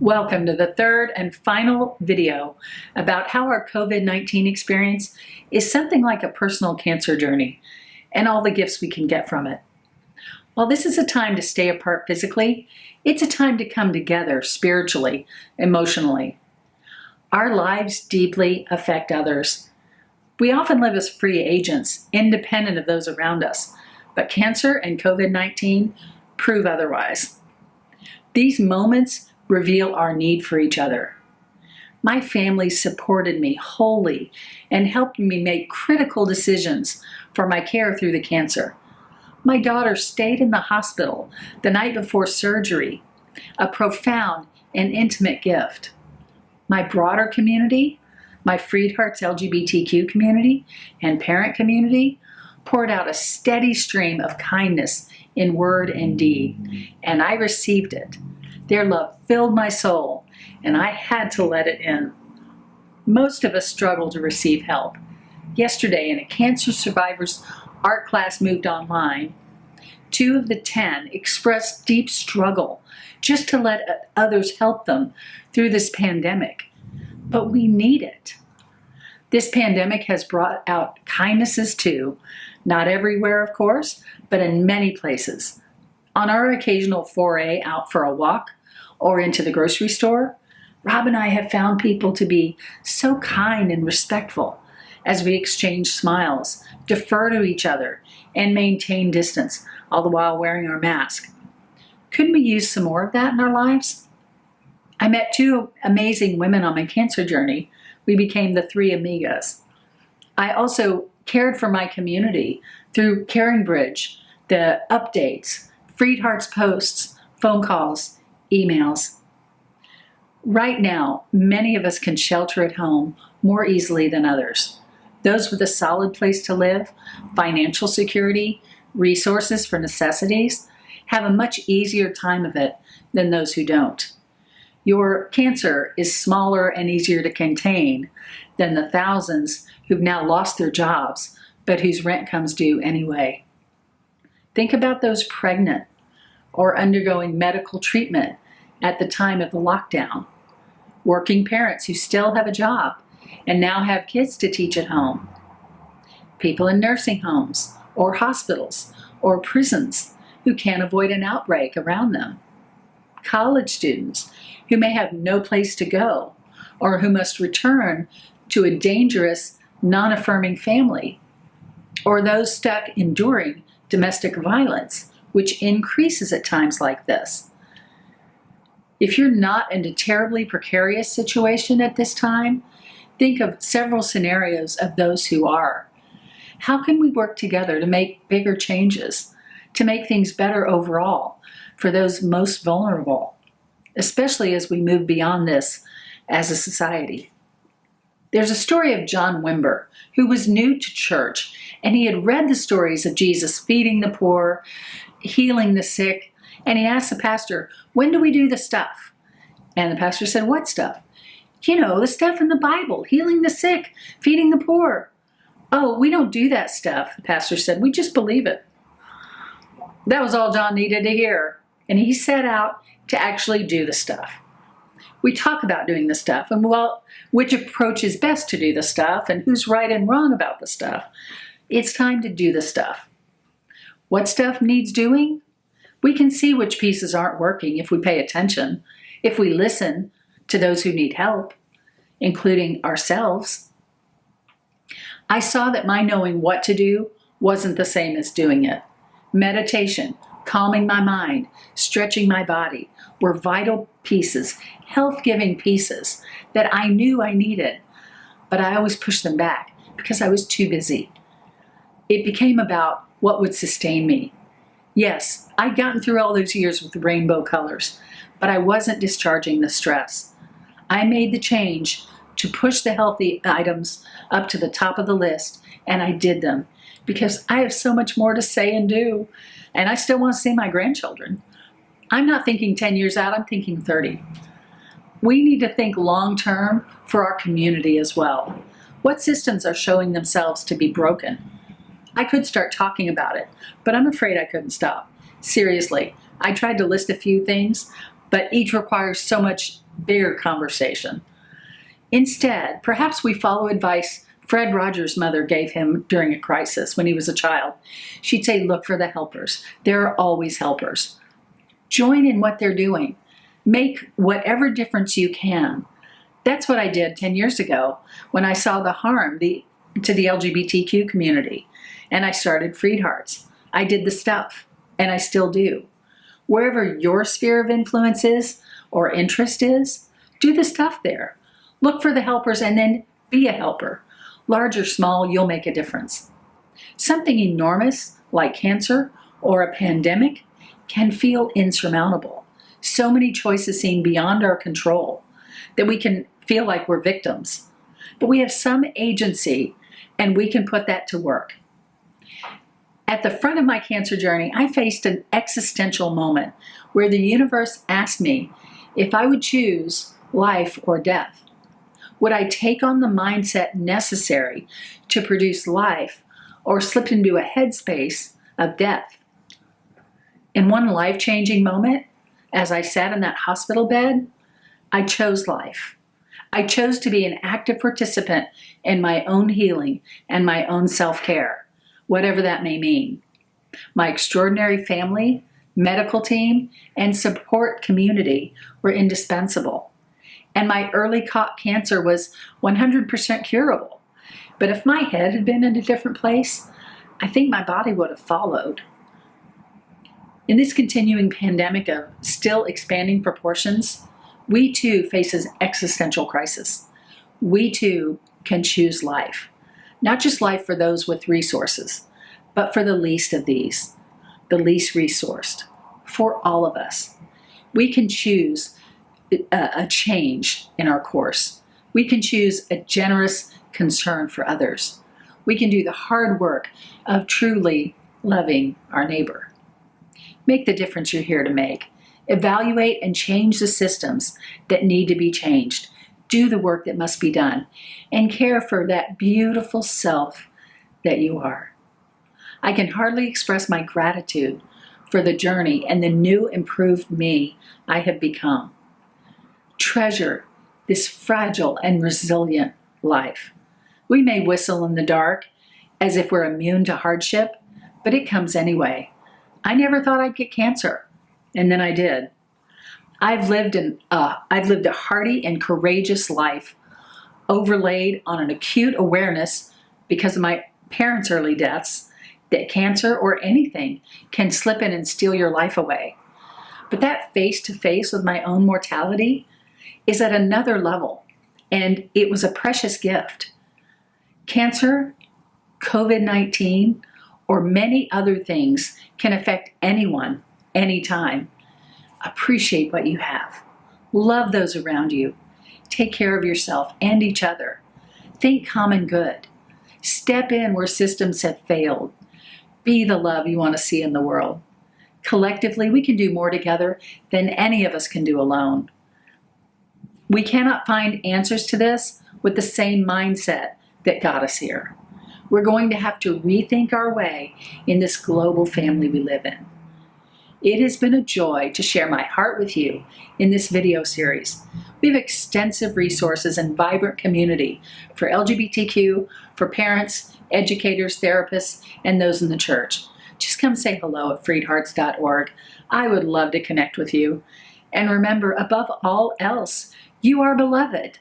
Welcome to the third and final video about how our COVID-19 experience is something like a personal cancer journey and all the gifts we can get from it. While this is a time to stay apart physically, it's a time to come together spiritually, emotionally. Our lives deeply affect others. We often live as free agents, independent of those around us, but cancer and COVID-19 prove otherwise. These moments reveal our need for each other. My family supported me wholly and helped me make critical decisions for my care through the cancer. My daughter stayed in the hospital the night before surgery, a profound and intimate gift. My broader community, my FreedHearts LGBTQ community and parent community, poured out a steady stream of kindness in word and deed, and I received it. Their love filled my soul, and I had to let it in. Most of us struggle to receive help. Yesterday, in a cancer survivors art class moved online, 2 of the 10 expressed deep struggle just to let others help them through this pandemic. But we need it. This pandemic has brought out kindnesses too, not everywhere, of course, but in many places. On our occasional foray out for a walk or into the grocery store, Rob and I have found people to be so kind and respectful as we exchange smiles, defer to each other, and maintain distance, all the while wearing our mask. Couldn't we use some more of that in our lives? I met 2 amazing women on my cancer journey. We became the 3 amigas. I also cared for my community through Caring Bridge, the updates, FreedHearts posts, phone calls, emails. Right now, many of us can shelter at home more easily than others. Those with a solid place to live, financial security, resources for necessities, have a much easier time of it than those who don't. Your cancer is smaller and easier to contain than the thousands who've now lost their jobs, but whose rent comes due anyway. Think about those pregnant or undergoing medical treatment at the time of the lockdown. Working parents who still have a job and now have kids to teach at home. People in nursing homes or hospitals or prisons who can't avoid an outbreak around them. College students who may have no place to go or who must return to a dangerous, non-affirming family. Or those stuck enduring domestic violence, which increases at times like this. If you're not in a terribly precarious situation at this time, think of several scenarios of those who are. How can we work together to make bigger changes, to make things better overall for those most vulnerable, especially as we move beyond this as a society? There's a story of John Wimber, who was new to church, and he had read the stories of Jesus feeding the poor, healing the sick, and he asked the pastor, "When do we do the stuff?" And the pastor said, "What stuff?" "You know, the stuff in the Bible, healing the sick, feeding the poor." "Oh, we don't do that stuff," the pastor said. "We just believe it." That was all John needed to hear, and he set out to actually do the stuff. We talk about doing the stuff and, well, which approach is best to do the stuff and who's right and wrong about the stuff. It's time to do the stuff. What stuff needs doing? We can see which pieces aren't working if we pay attention, if we listen to those who need help, including ourselves. I saw that my knowing what to do wasn't the same as doing it. Meditation, calming my mind, stretching my body were vital pieces, health-giving pieces that I knew I needed, but I always pushed them back because I was too busy. It became about what would sustain me. Yes, I'd gotten through all those years with rainbow colors, but I wasn't discharging the stress. I made the change to push the healthy items up to the top of the list, and I did them because I have so much more to say and do, and I still want to see my grandchildren. I'm not thinking 10 years out, I'm thinking 30. We need to think long-term for our community as well. What systems are showing themselves to be broken? I could start talking about it, but I'm afraid I couldn't stop. Seriously, I tried to list a few things, but each requires so much bigger conversation. Instead, perhaps we follow advice Fred Rogers' mother gave him during a crisis when he was a child. She'd say, look for the helpers. There are always helpers. Join in what they're doing. Make whatever difference you can. That's what I did 10 years ago when I saw the harm to the LGBTQ community, and I started FreedHearts. I did the stuff, and I still do. Wherever your sphere of influence is or interest is, do the stuff there. Look for the helpers and then be a helper. Large or small, you'll make a difference. Something enormous like cancer or a pandemic can feel insurmountable. So many choices seem beyond our control that we can feel like we're victims. But we have some agency and we can put that to work. At the front of my cancer journey, I faced an existential moment where the universe asked me if I would choose life or death. Would I take on the mindset necessary to produce life or slip into a headspace of death? In one life-changing moment, as I sat in that hospital bed, I chose life. I chose to be an active participant in my own healing and my own self-care, whatever that may mean. My extraordinary family, medical team, and support community were indispensable. And my early caught cancer was 100% curable. But if my head had been in a different place, I think my body would have followed. In this continuing pandemic of still expanding proportions, we too face an existential crisis. We too can choose life. Not just life for those with resources, but for the least of these, the least resourced, for all of us. We can choose a change in our course. We can choose a generous concern for others. We can do the hard work of truly loving our neighbor. Make the difference you're here to make. Evaluate and change the systems that need to be changed. Do the work that must be done. And care for that beautiful self that you are. I can hardly express my gratitude for the journey and the new improved me I have become. Treasure this fragile and resilient life. We may whistle in the dark as if we're immune to hardship, but it comes anyway. I never thought I'd get cancer, and then I did. I've lived a hearty and courageous life, overlaid on an acute awareness because of my parents' early deaths that cancer or anything can slip in and steal your life away. But that face-to-face with my own mortality is at another level, and it was a precious gift. Cancer, COVID-19, or many other things can affect anyone, anytime. Appreciate what you have. Love those around you. Take care of yourself and each other. Think common good. Step in where systems have failed. Be the love you want to see in the world. Collectively, we can do more together than any of us can do alone. We cannot find answers to this with the same mindset that got us here. We're going to have to rethink our way in this global family we live in. It has been a joy to share my heart with you in this video series. We have extensive resources and vibrant community for LGBTQ, for parents, educators, therapists, and those in the church. Just come say hello at freedhearts.org. I would love to connect with you. And remember, above all else, you are beloved.